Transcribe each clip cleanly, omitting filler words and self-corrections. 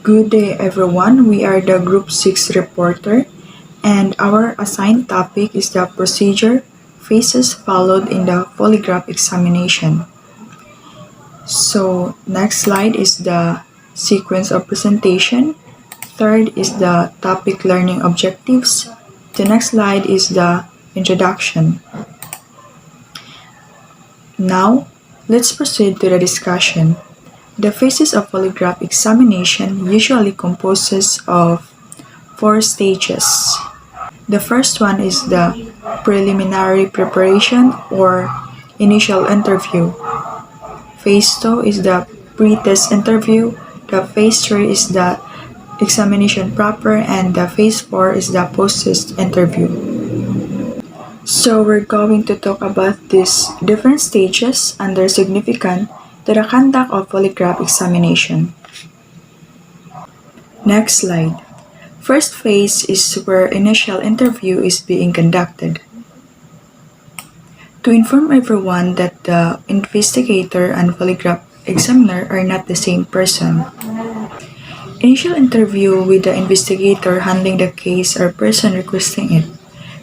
Good day, everyone. We are the Group 6 reporter, and our assigned topic is the procedure phases followed in the polygraph examination. So, next slide is the sequence of presentation. Third is the topic learning objectives. The next slide is the introduction. Now, let's proceed to the discussion. The phases of polygraph examination usually composes of four stages. The first one is the preliminary preparation or initial interview. Phase 2 is the pre-test interview. The phase 3 is the examination proper, and the phase 4 is the post-test interview. So we're going to talk about these different stages and their significance to the conduct of polygraph examination. Next slide. First phase is where initial interview is being conducted. To inform everyone that the investigator and polygraph examiner are not the same person. Initial interview with the investigator handling the case or person requesting it.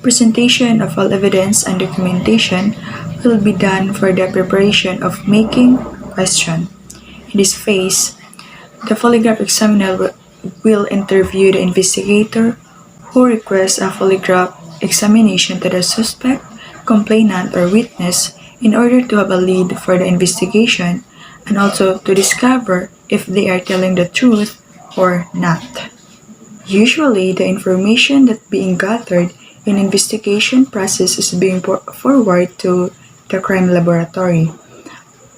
Presentation of all evidence and documentation will be done for the preparation of making question. In this phase, the polygraph examiner will interview the investigator who requests a polygraph examination to the suspect, complainant, or witness in order to have a lead for the investigation and also to discover if they are telling the truth or not. Usually, the information that being gathered in investigation process is being forwarded to the crime laboratory.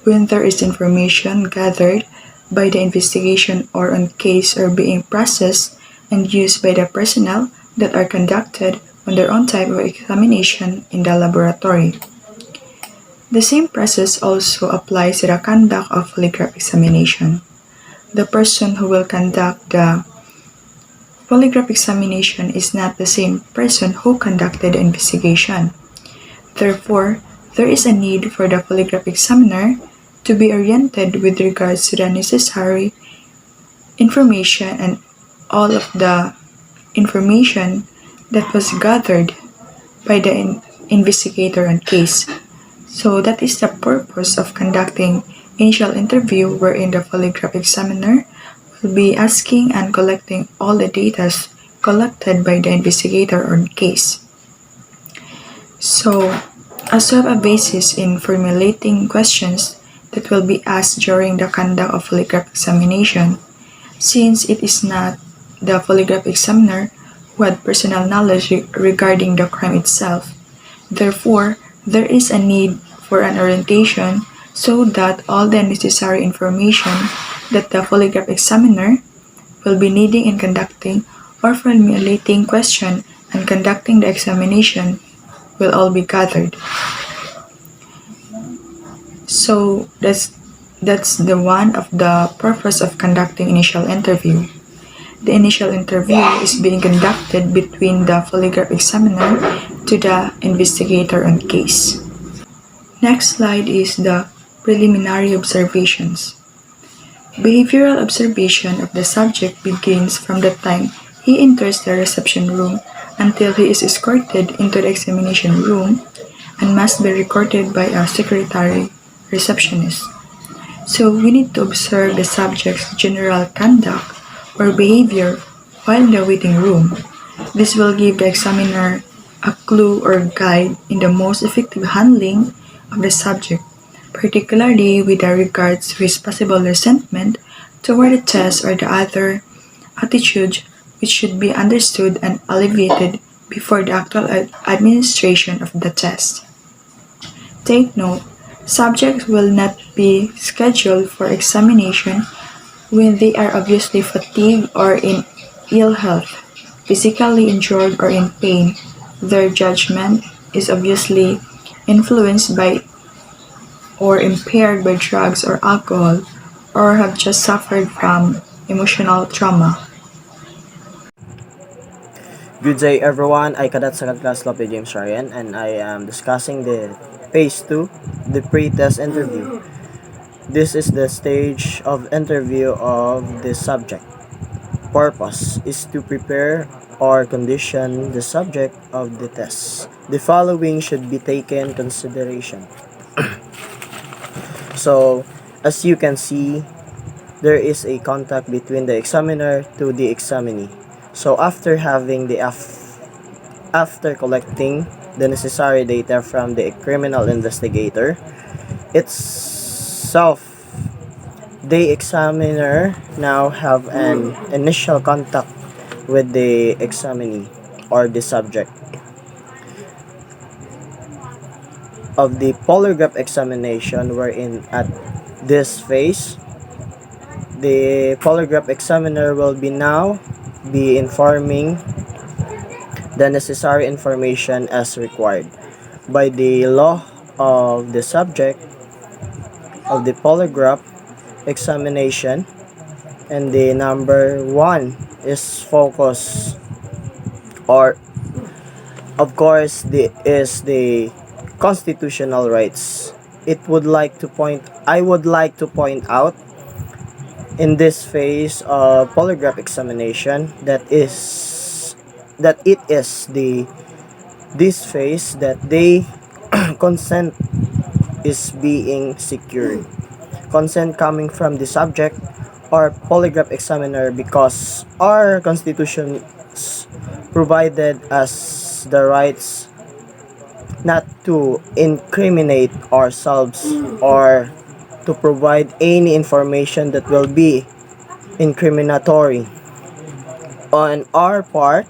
When there is information gathered by the investigation or on case are being processed and used by the personnel that are conducted on their own type of examination in the laboratory. The same process also applies to the conduct of polygraph examination. The person who will conduct the polygraph examination is not the same person who conducted the investigation. Therefore, there is a need for the polygraph examiner to be oriented with regards to the necessary information and all of the information that was gathered by the investigator on case. So that is the purpose of conducting initial interview wherein the polygraph examiner will be asking and collecting all the data collected by the investigator on case. So, as to have a basis in formulating questions that will be asked during the conduct of polygraph examination, since it is not the polygraph examiner who had personal knowledge regarding the crime itself. Therefore, there is a need for an orientation so that all the necessary information that the polygraph examiner will be needing in conducting or formulating question and conducting the examination will all be gathered. So that's the one of the purpose of conducting initial interview. The initial interview is being conducted between the polygraph examiner to the investigator on case. Next slide is the preliminary observations. Behavioral observation of the subject begins from the time he enters the reception room until he is escorted into the examination room and must be recorded by a secretary receptionist. So we need to observe the subject's general conduct or behavior while in the waiting room. This will give the examiner a clue or guide in the most effective handling of the subject, particularly with regards to his possible resentment toward the test or the other attitude which should be understood and alleviated before the actual administration of the test. Take note, subjects will not be scheduled for examination when they are obviously fatigued or in ill health, physically injured or in pain. Their judgment is obviously influenced by or impaired by drugs or alcohol, or have just suffered from emotional trauma. Good day everyone, I Cadet Second Class Lope James Ryan and I am discussing the phase 2, the pre-test interview. This is the stage of interview of this subject. purpose is to prepare or condition the subject of the test. The following should be taken consideration. So, as you can see, there is a contact between the examiner to the examinee. So, after collecting the necessary data from the criminal investigator, itself, the examiner now have an initial contact with the examinee or the subject of the polygraph examination, wherein at this phase the polygraph examiner will be informing the necessary information as required by the law of the subject of the polygraph examination. And the number one is focus, or of course the constitutional rights. I would like to point out in this phase of polygraph examination that it is this phase that they consent is being secured. Consent coming from the subject or polygraph examiner, because our constitution provided us the rights not to incriminate ourselves or to provide any information that will be incriminatory on our part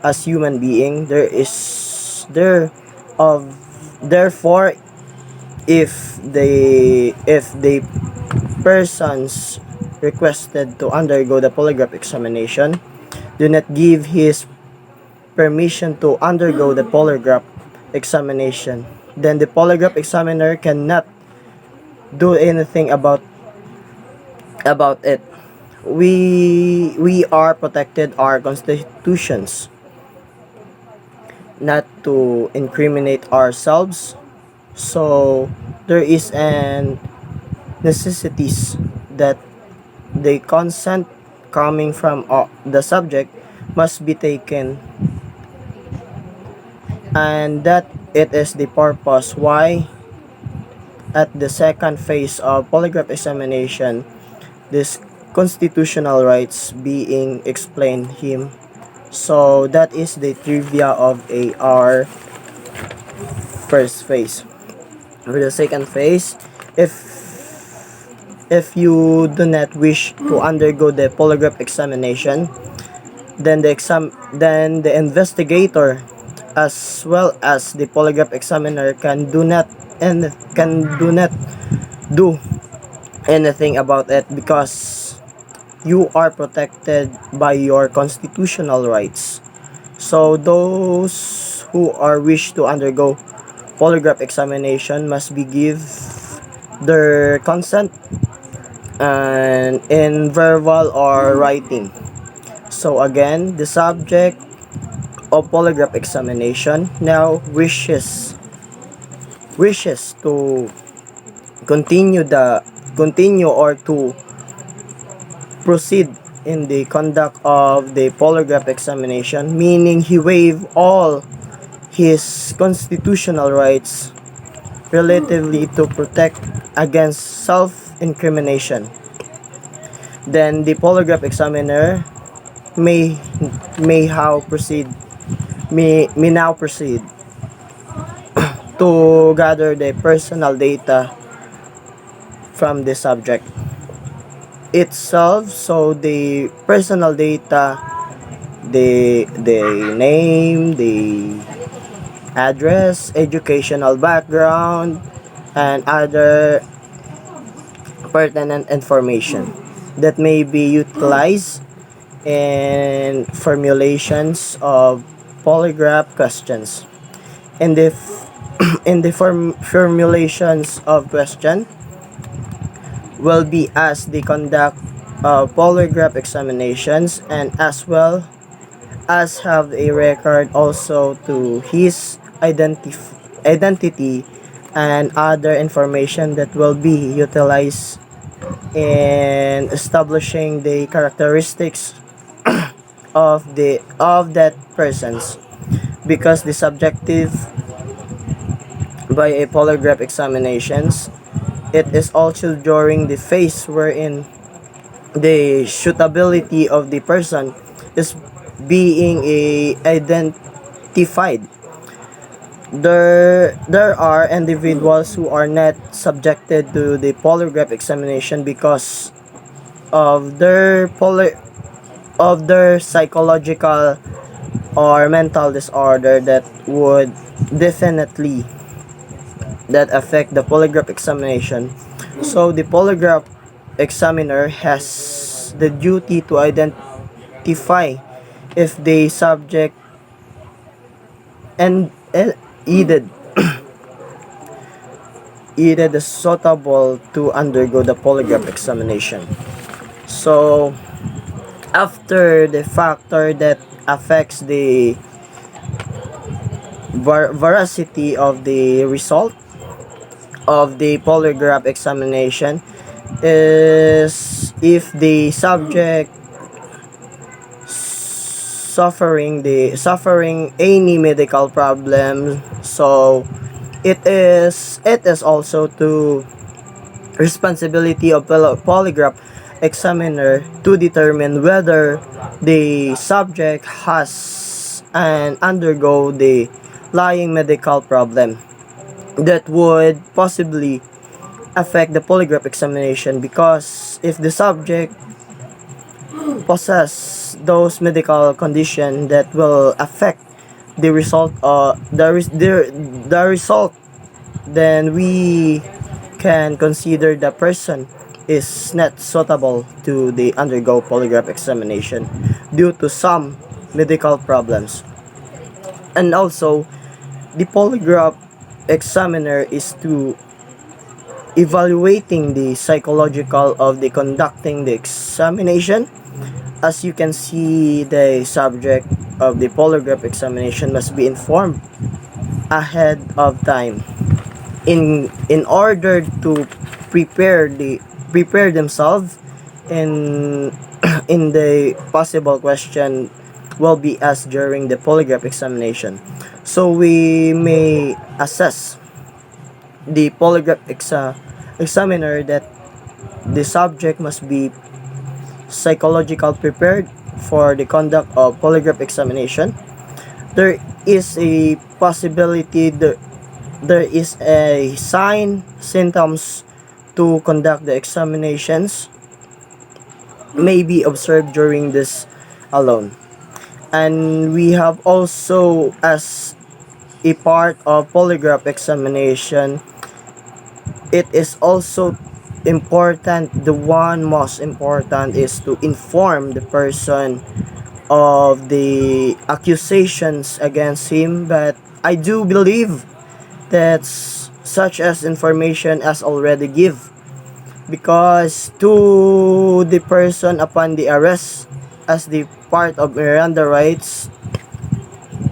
as human being. Therefore, if the persons requested to undergo the polygraph examination do not give his permission to undergo the polygraph examination, then the polygraph examiner cannot do anything about it. We are protected our constitutions not to incriminate ourselves. So there is an necessities that the consent coming from the subject must be taken, and that it is the purpose why at the second phase of polygraph examination this constitutional rights being explained him. So that is the trivia of our first phase. For the second phase, if you do not wish to undergo the polygraph examination, then the investigator as well as the polygraph examiner can do not do anything about it, because you are protected by your constitutional rights. So those who are wish to undergo polygraph examination must be give their consent and in verbal or writing. So again, the subject of polygraph examination now wishes to continue or to proceed in the conduct of the polygraph examination, meaning he waive all his constitutional rights relatively to protect against self-incrimination. Then the polygraph examiner may now proceed to gather the personal data from the subject itself. So the personal data, the name, the address, educational background, and other pertinent information that may be utilized in formulations of polygraph questions. In the in the formulations of question will be as the conduct of polygraph examinations, and as well as have a record also to his identity and other information that will be utilized in establishing the characteristics of that person's, because the subjective by a polygraph examinations, it is also during the phase wherein the suitability of the person is being identified. There are individuals who are not subjected to the polygraph examination because of their psychological or mental disorder that would definitely that affect the polygraph examination. So the polygraph examiner has the duty to identify if the subject and either either is suitable to undergo the polygraph examination. So after the factor that affects the veracity of the result of the polygraph examination is if the subject suffering any medical problem. So it is also to responsibility of polygraph examiner to determine whether the subject has and undergo the lying medical problem that would possibly affect the polygraph examination, because if the subject possess those medical condition that will affect the result the result, then we can consider the person is not suitable to the undergo polygraph examination due to some medical problems. And also the polygraph examiner is to evaluating the psychological of the conducting the examination. As you can see, the subject of the polygraph examination must be informed ahead of time in order to prepare themselves in in the possible question will be asked during the polygraph examination. So we may assess the polygraph examiner that the subject must be psychological prepared for the conduct of polygraph examination. There is a possibility there is a sign symptoms to conduct the examinations may be observed during this alone. And we have also, as a part of polygraph examination, it is also important, the one most important is to inform the person of the accusations against him. But I do believe that such as information as already give, because to the person upon the arrest, as the part of Miranda rights,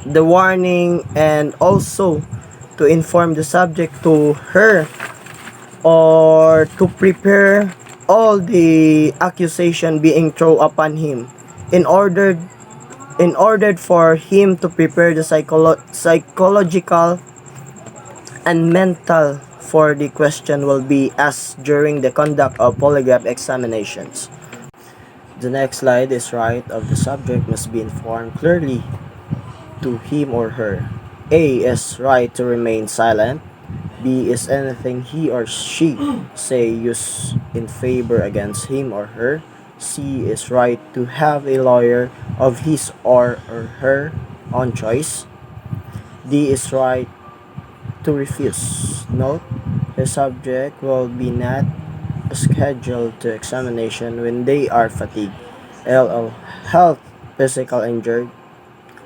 the warning and also to inform the subject to her or to prepare all the accusation being thrown upon him in order for him to prepare the psychological and mental for the question will be asked during the conduct of polygraph examinations. The next slide is right of the subject must be informed clearly to him or her. A is right to remain silent. B is anything he or she say used in favor against him or her. C is right to have a lawyer of his or her own choice. D is right to refuse. Note, the subject will be not scheduled to examination when they are fatigued, ill health, physical injured,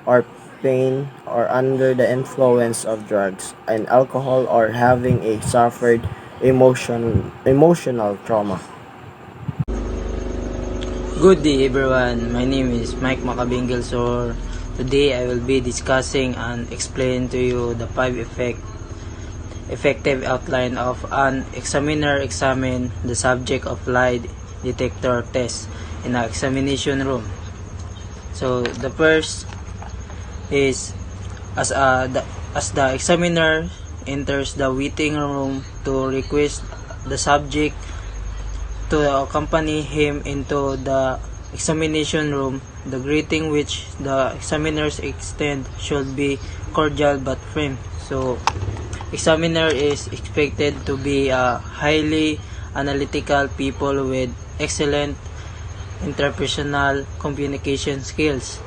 or pain, or under the influence of drugs and alcohol, or having a suffered emotional trauma. Good day everyone, my name is Mike Macabingil. So today I will be discussing and explain to you the 5 effective outline of an examiner examine the subject of lie detector test in an examination room. So the first is as the examiner enters the waiting room to request the subject to accompany him into the examination room, the greeting which the examiners extend should be cordial but firm. So examiner is expected to be a highly analytical people with excellent interpersonal communication skills.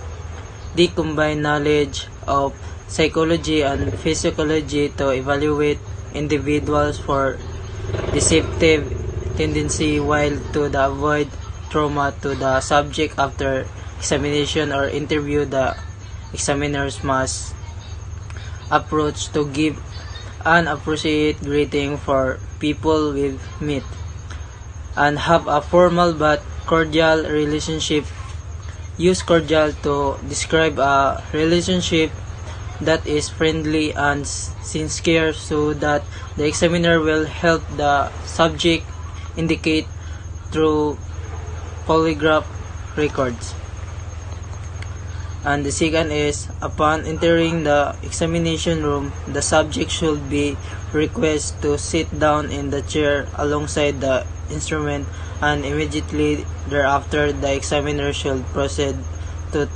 They combine knowledge of psychology and physiology to evaluate individuals for deceptive tendency while to avoid trauma to the subject after examination or interview. The examiners must approach to give an appropriate greeting for people we meet and have a formal but cordial relationship. Use cordial to describe a relationship that is friendly and sincere so that the examiner will help the subject indicate through polygraph records. And the second is, upon entering the examination room, the subject should be requested to sit down in the chair alongside the instrument, and immediately thereafter the examiner should proceed to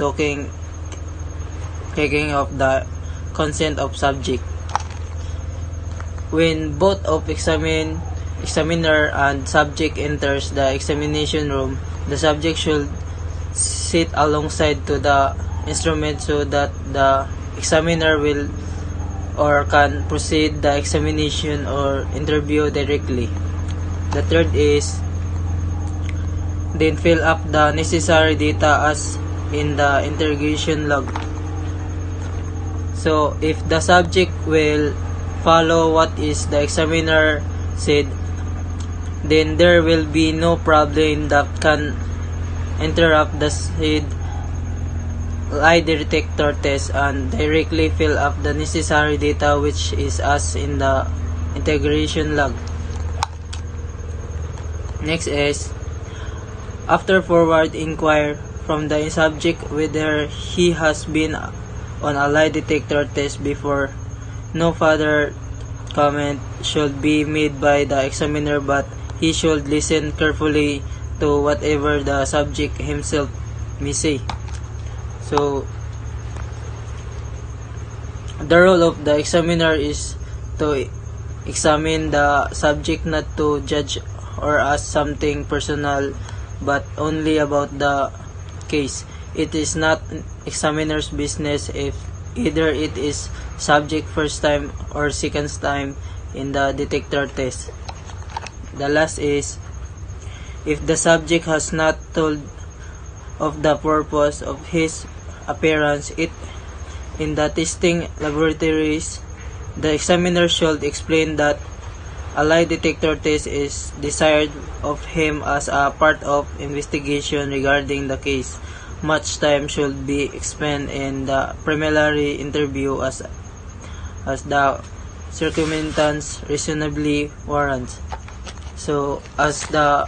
taking of the consent of subject. When both of examiner and subject enters the examination room, the subject should sit alongside to the instrument so that the examiner will or can proceed the examination or interview directly. The third is then fill up the necessary data as in the interrogation log. So if the subject will follow what is the examiner said, then there will be no problem that can interrupt the said lie detector test and directly fill up the necessary data which is as in the integration log. Next is, after forward inquire from the subject whether he has been on a lie detector test before. No further comment should be made by the examiner, but he should listen carefully to whatever the subject himself may say. So, the role of the examiner is to examine the subject, not to judge or ask something personal, but only about the case. It is not examiner's business if either it is subject first time or second time in the detector test. The last is, if the subject has not told of the purpose of his appearance in the testing laboratories, the examiner should explain that a lie detector test is desired of him as a part of investigation regarding the case. Much time should be expended in the preliminary interview as the circumstances reasonably warrant. So, as the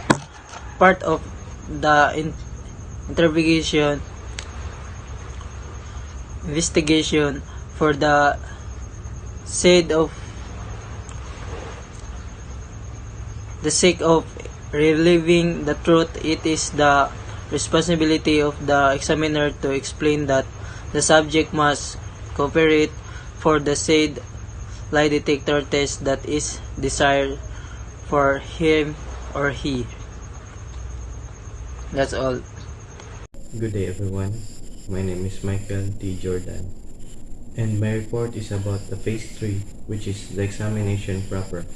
part of the investigation for the sake of relieving the truth, it is the responsibility of the examiner to explain that the subject must cooperate for the said lie detector test that is desired for him or he. That's all. Good day everyone, my name is Michael T. Jordan and my report is about the phase 3, which is the examination proper.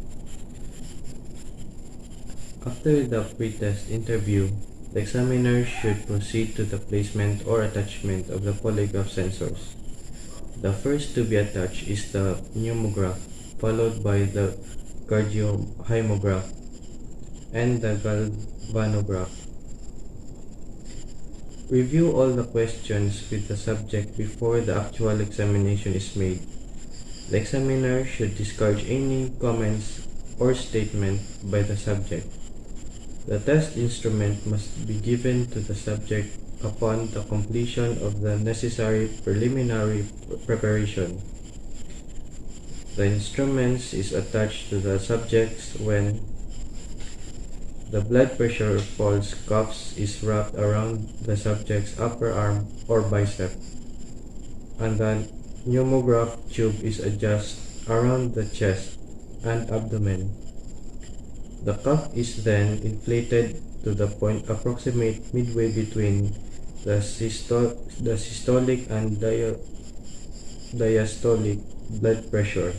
After the pre-test interview, the examiner should proceed to the placement or attachment of the polygraph sensors. The first to be attached is the pneumograph, followed by the cardiohymograph and the galvanograph. Review all the questions with the subject before the actual examination is made. The examiner should discourage any comments or statement by the subject. The test instrument must be given to the subject upon the completion of the necessary preliminary preparation. The instrument is attached to the subject when the blood pressure pulse cuffs is wrapped around the subject's upper arm or bicep, and the pneumograph tube is adjusted around the chest and abdomen. The cuff is then inflated to the point approximate midway between the systolic and diastolic blood pressure.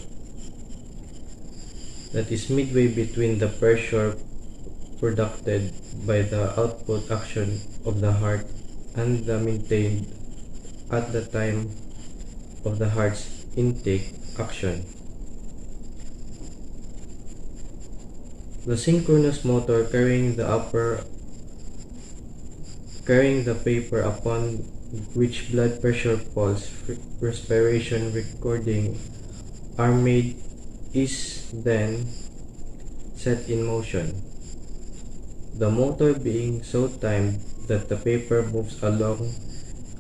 That is midway between the pressure produced by the output action of the heart and the maintained at the time of the heart's intake action. The synchronous motor carrying the paper upon which blood pressure pulse respiration recording are made is then set in motion. The motor being so timed that the paper moves along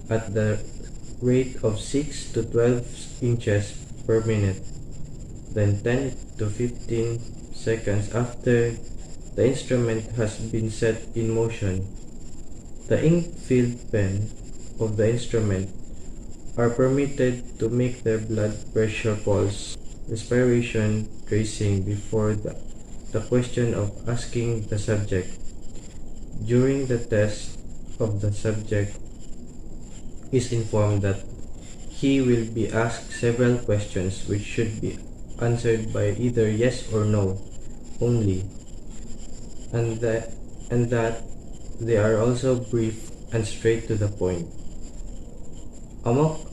at the rate of 6 to 12 inches per minute, then 10 to 15 seconds after the instrument has been set in motion. The ink-filled pen of the instrument are permitted to make their blood pressure pulse respiration tracing before the question of asking the subject. During the test of the subject is informed that he will be asked several questions which should be answered by either yes or no only, and that they are also brief and straight to the point.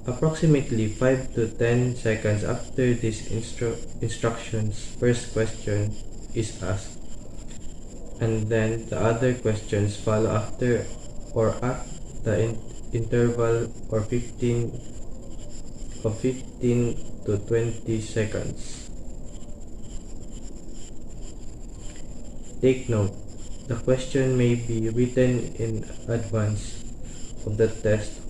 Approximately 5 to 10 seconds after these instructions, first question is asked, and then the other questions follow after or at the interval or 15 to 20 seconds. Take note, the question may be written in advance of the test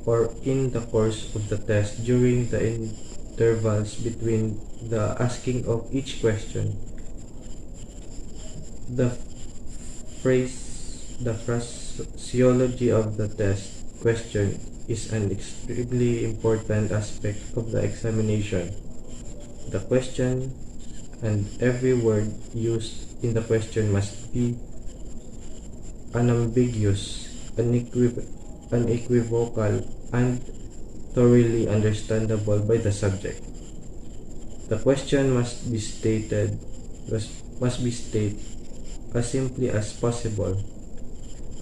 or in the course of the test during the intervals between the asking of each question. The phraseology of the test question is an extremely important aspect of the examination. The question and every word used in the question must be unambiguous, unequivocal, and thoroughly understandable by the subject. The question must be stated as simply as possible,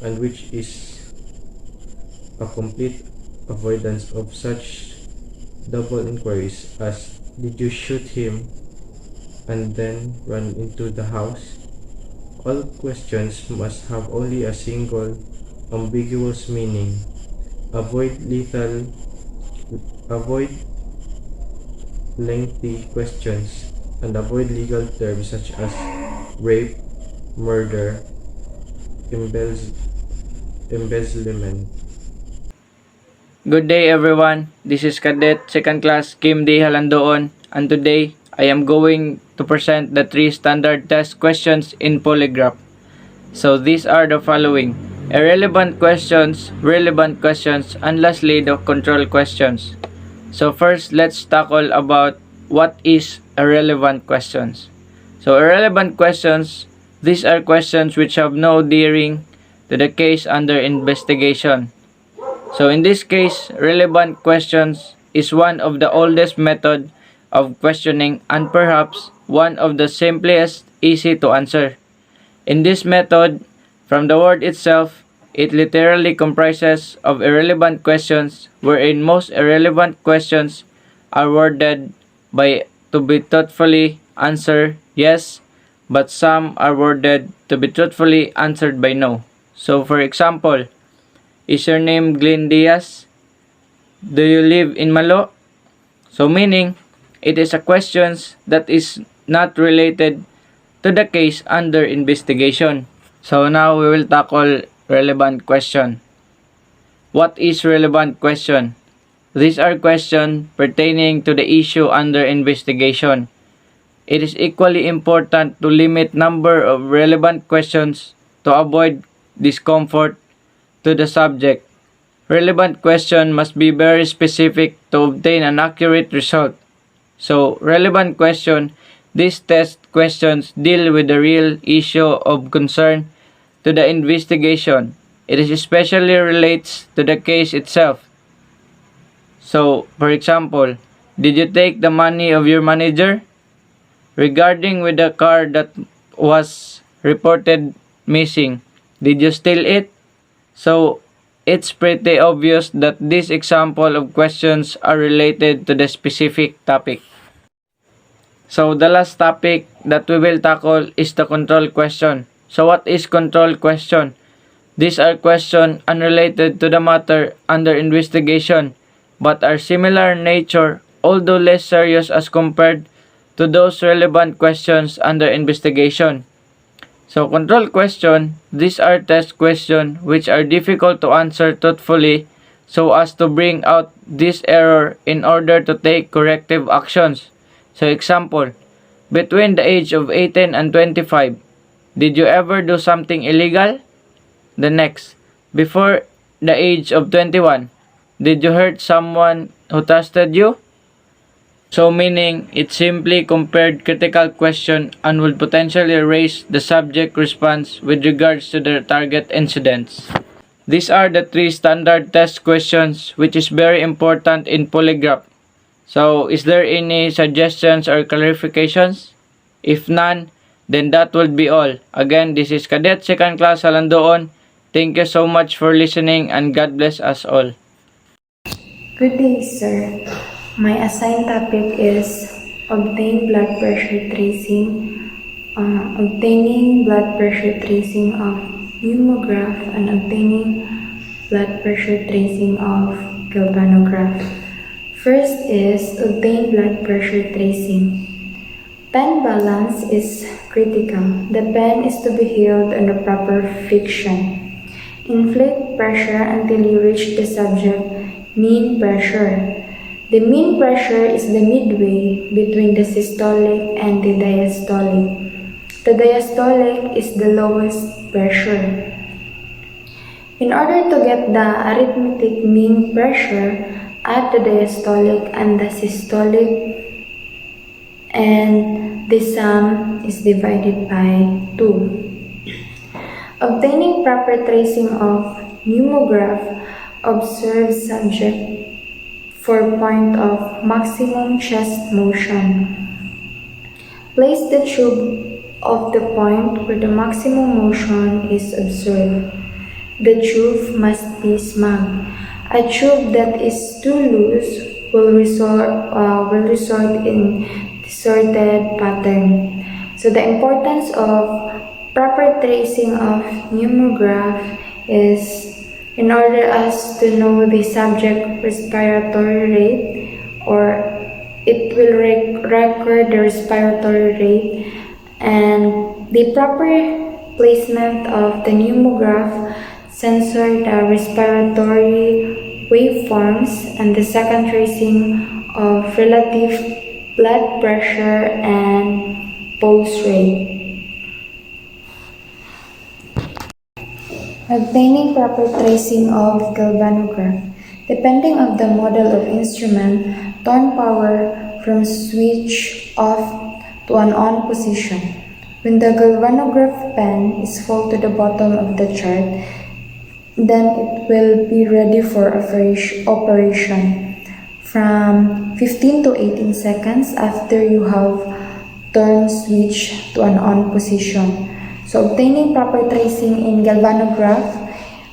and which is a complete avoidance of such double inquiries as did you shoot him and then run into the house? All questions must have only a single ambiguous meaning. Avoid lengthy questions and avoid legal terms such as rape, murder, embezzlement. Good day everyone, this is Cadet 2nd Class Kim D. Halandoon, and today I am going to present the 3 standard test questions in Polygraph. So these are the following: irrelevant questions, relevant questions, and lastly the control questions. So first, let's tackle about what is irrelevant questions. So irrelevant questions, these are questions which have no bearing to the case under investigation. So in this case, relevant questions is one of the oldest method of questioning and perhaps one of the simplest, easy to answer. In this method, from the word itself, it literally comprises of irrelevant questions wherein most irrelevant questions are worded by to be thoughtfully answered yes, but some are worded to be truthfully answered by no. So for example, is your name Glenn Diaz? Do you live in Malo? So meaning, it is a question that is not related to the case under investigation. So now we will tackle relevant question. What is relevant question? These are questions pertaining to the issue under investigation. It is equally important to limit number of relevant questions to avoid discomfort to the subject. Relevant question must be very specific to obtain an accurate result. So, relevant question, these test questions deal with the real issue of concern to the investigation. It is especially relates to the case itself. So, for example, did you take the money of your manager? Regarding with the car that was reported missing, did you steal it? So, it's pretty obvious that this example of questions are related to the specific topic. So, the last topic that we will tackle is the control question. So, what is control question? These are questions unrelated to the matter under investigation but are similar in nature, although less serious as compared to those relevant questions under investigation. So, control question, these are test questions which are difficult to answer truthfully so as to bring out this error in order to take corrective actions. So, example, between the age of 18 and 25, did you ever do something illegal? The next, before the age of 21, did you hurt someone who trusted you? So meaning, it simply compared critical question and will potentially raise the subject response with regards to the target incidents. These are the three standard test questions which is very important in polygraph. So is there any suggestions or clarifications? If none, then that would be all. Again, this is Cadet Second Class Halandoon. Thank you so much for listening and God bless us all. Good day, sir. My assigned topic is obtaining blood pressure tracing of pneumograph and obtaining blood pressure tracing of galvanograph. First is obtain blood pressure tracing. Pen balance is critical. The pen is to be held under proper friction. Inflate pressure until you reach the subject mean pressure. The mean pressure is the midway between the systolic and the diastolic. The diastolic is the lowest pressure. In order to get the arithmetic mean pressure, add the diastolic and the systolic, and the sum is divided by 2. Obtaining proper tracing of pneumograph, observe subject for point of maximum chest motion. Place the tube of the point where the maximum motion is observed. The tube must be smooth. A tube that is too loose will result in distorted pattern. So the importance of proper tracing of pneumograph is in order us to know the subject respiratory rate, or it will record the respiratory rate, and the proper placement of the pneumograph censor the respiratory waveforms, and the second tracing of relative blood pressure and pulse rate. Obtaining proper tracing of galvanograph. Depending on the model of instrument, turn power from switch off to an on position. When the galvanograph pen is full to the bottom of the chart, then it will be ready for operation from 15 to 18 seconds after you have turned switch to an on position. So obtaining proper tracing in galvanograph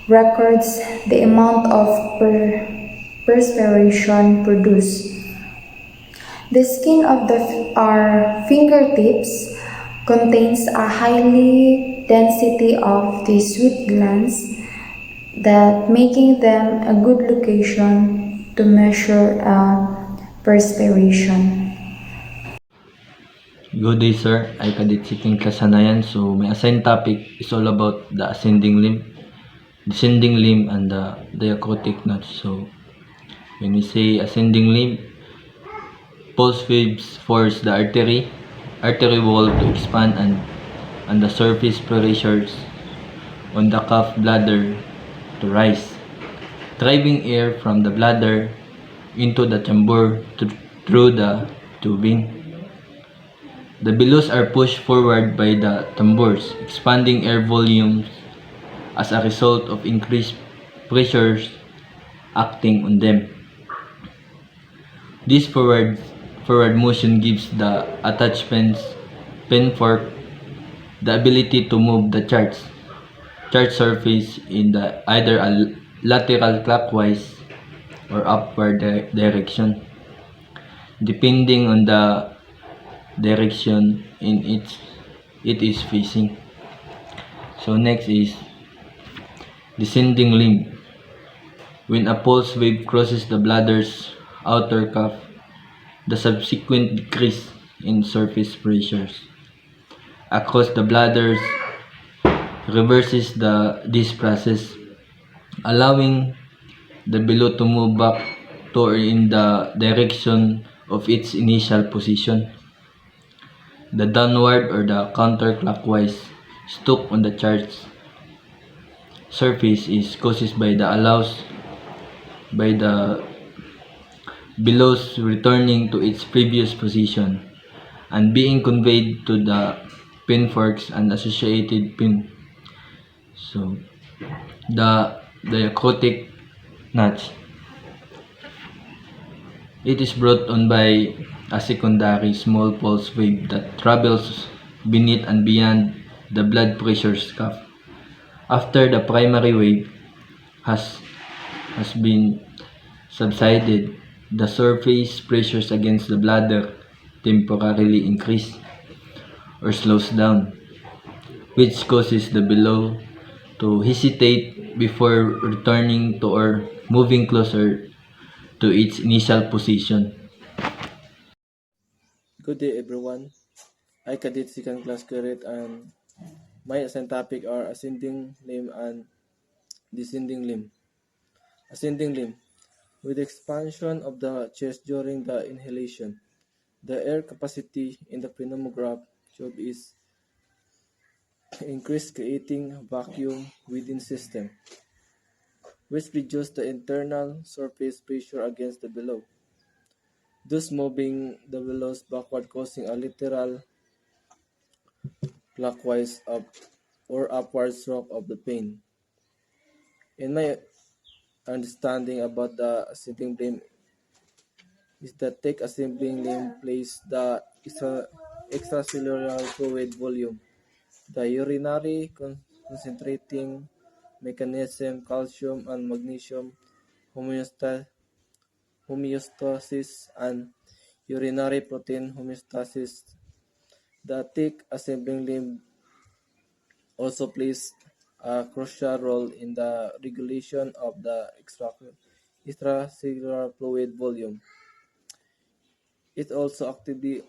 records the amount of perspiration produced. The skin of our fingertips contains a highly density of the sweat glands, that making them a good location to measure perspiration. Good day, sir. I kadit sitting kasanayan. So, my assigned topic is all about the ascending limb, descending limb, and the diacritic notch. So, when we say ascending limb, pulse waves force the artery wall to expand and the surface pressures on the calf bladder to rise, driving air from the bladder into the chamber through the tubing. The bellows are pushed forward by the tambours, expanding air volumes as a result of increased pressures acting on them. This forward motion gives the attachments pin fork the ability to move the chart surface in the either a lateral clockwise or upward direction, depending on the direction in it is facing. So next is descending limb. When a pulse wave crosses the bladder's outer cuff, the subsequent decrease in surface pressures across the bladder reverses this process, allowing the below to move back to or in the direction of its initial position. The downward or the counterclockwise stroke on the chart's surface is caused by the bellows returning to its previous position and being conveyed to the pin forks and associated pin. So the aquatic notch, it is brought on by a secondary small pulse wave that travels beneath and beyond the blood pressure cuff. After the primary wave has been subsided, the surface pressures against the bladder temporarily increase or slows down, which causes the below to hesitate before returning to or moving closer to its initial position. Good day, everyone. I Kadit second class curate and my assigned topic are ascending limb and descending limb. Ascending limb. With expansion of the chest during the inhalation, the air capacity in the pneumograph tube is increased, creating vacuum within system, which reduces the internal surface pressure against the below, thus moving the bellows backward, causing a lateral clockwise up or upward stroke of the pain. In my understanding about the ascending limb is that take assembling limb place the extracellular fluid volume, the urinary concentrating mechanism, calcium and magnesium homeostasis, and urinary protein homeostasis. The thick assembling limb also plays a crucial role in the regulation of the extracellular fluid volume. It also actively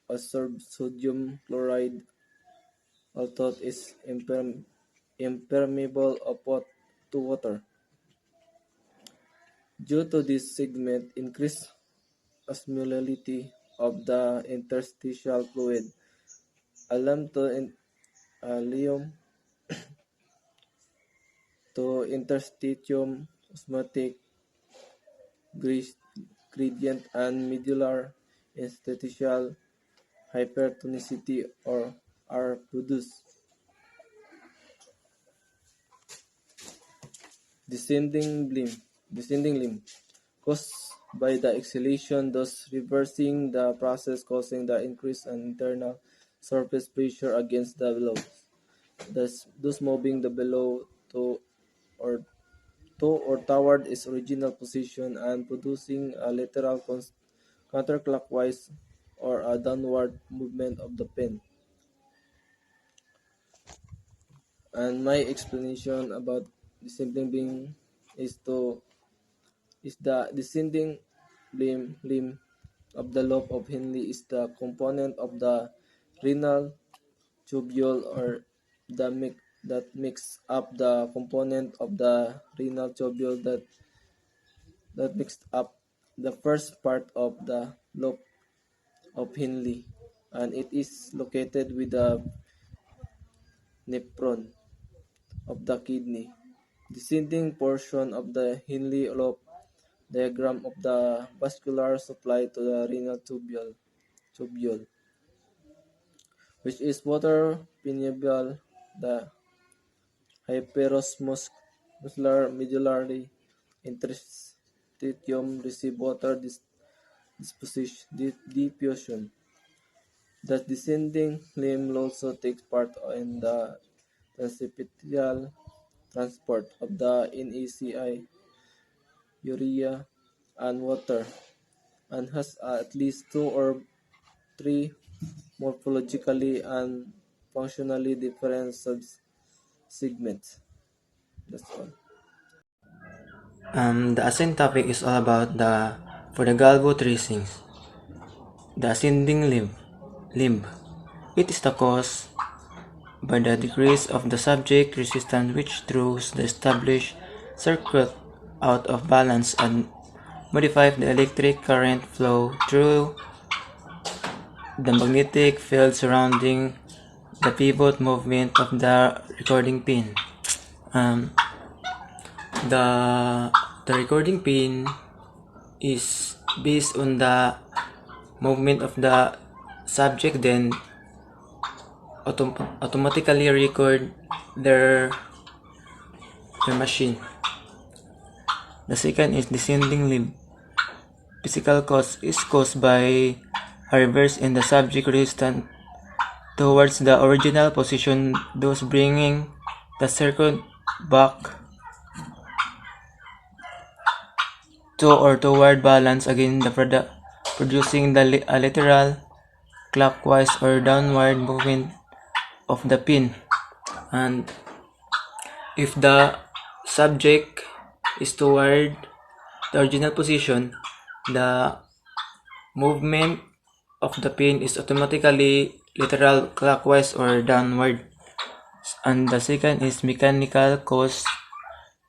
absorbs sodium chloride, although it is impermeable to water. Due to this segment increased osmolality of the interstitial fluid, alum to allium to interstitium osmotic gradient and medullary interstitial hypertonicity or are produced. Descending limb caused by the exhalation, thus reversing the process, causing the increase in internal surface pressure against the bellows, thus moving the bellow or or toward its original position and producing a lateral counterclockwise or a downward movement of the pen. And my explanation about descending limb is the descending limb of the lobe of Henle is the component of the renal tubule or that mix up the component of the renal tubule that mixed up the first part of the lobe of Henle, and it is located with the nephron of the kidney. Descending portion of the Henle lobe diagram of the vascular supply to the renal tubule, which is water permeable. The hyperosmolar medullary interstitium receive water diffusion. The descending limb also takes part in the transepithelial transport of the NaCl, urea, and water, and has at least two or three morphologically and functionally different subsegments. That's all. The assigned topic is all about for the galvo tracings, the ascending limb. It is the cause by the decrease of the subject resistance which throws the established circuit out of balance and modify the electric current flow through the magnetic field surrounding the pivot movement of the recording pin. Um, the recording pin is based on the movement of the subject, then automatically record their machine. The second is descending limb. Physical cause is caused by a reverse in the subject resistance towards the original position, thus bringing the circuit back to or toward balance again, producing a lateral, clockwise or downward movement of the pin. And if the subject is toward the original position, the movement of the pin is automatically lateral, clockwise or downward. And the second is mechanical cause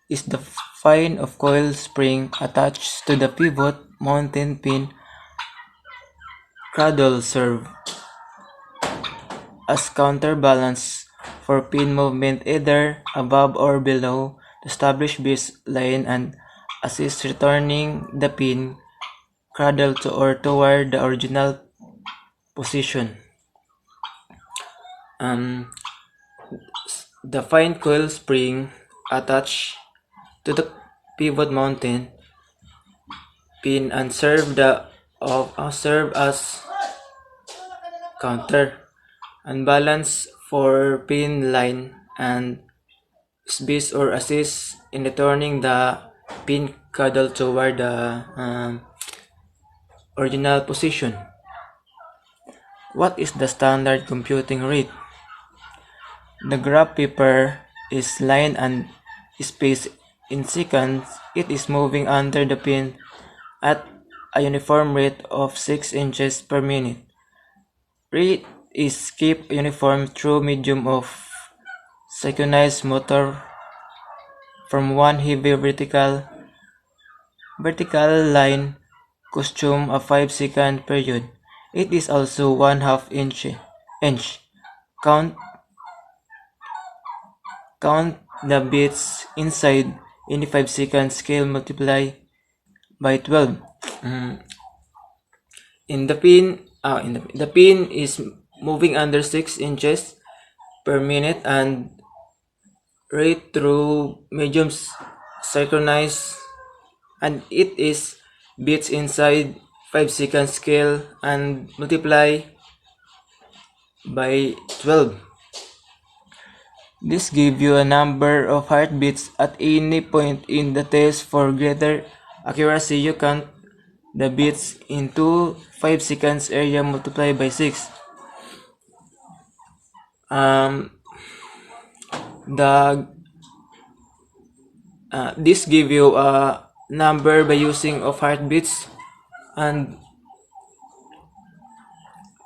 is the fine of coil spring attached to the pivot mounting pin cradle serve as counterbalance for pin movement either above or below the established baseline and assist returning the pin cradle to or toward the original position. The fine coil spring attached to the pivot mounting pin and serve as counter and balance for pin line and space or assist in returning the pin cradle toward the original position. What is the standard computing rate? The graph paper is line and space in seconds. It is moving under the pin at a uniform rate of 6 inches per minute. Rate is kept uniform through medium of synchronized motor from one heavy vertical line consume a 5-second period. It is also 1/2 inch. Count the beats inside any 5-second scale multiply by 12. The pin is moving under 6 inches per minute and rate through mediums synchronized, and it is beats inside 5-second scale and multiply by 12. This gives you a number of heartbeats at any point in the test. For greater accuracy, you count the beats into 5 seconds area multiplied by 6. This give you a number by using of heartbeats, and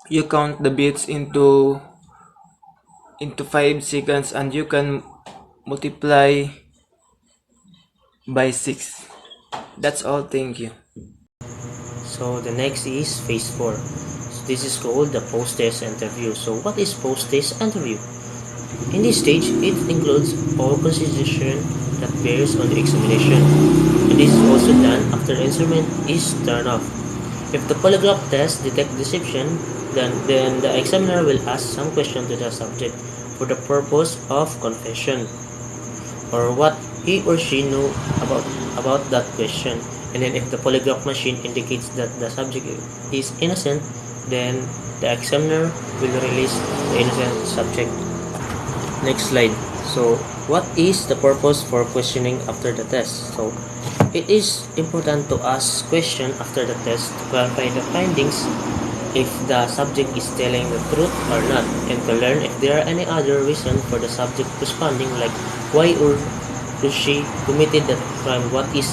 You count the bits into 5 seconds and you can multiply by 6. That's all. Thank you. So the next is phase 4. So this is called the post-test interview. So what is post-test interview? In this stage, it includes all consideration that bears on the examination. And this is also done after the instrument is turned off. If the polygraph test detects deception, then the examiner will ask some question to the subject for the purpose of confession or what he or she knew about that question. And then if the polygraph machine indicates that the subject is innocent, then the examiner will release the innocent subject. Next slide. So what is the purpose for questioning after the test? So it is important to ask question after the test to clarify the findings, if the subject is telling the truth or not, and to learn if there are any other reason for the subject responding, like why or does she committed that crime, what is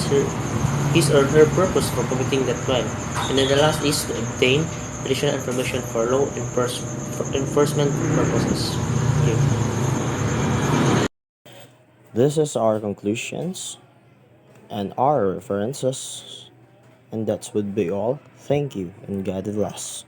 his or her purpose for committing that crime. And then the last is to obtain additional information for law enforcement purposes. Thank you. This is our conclusions and our references, and that would be all. Thank you and God bless.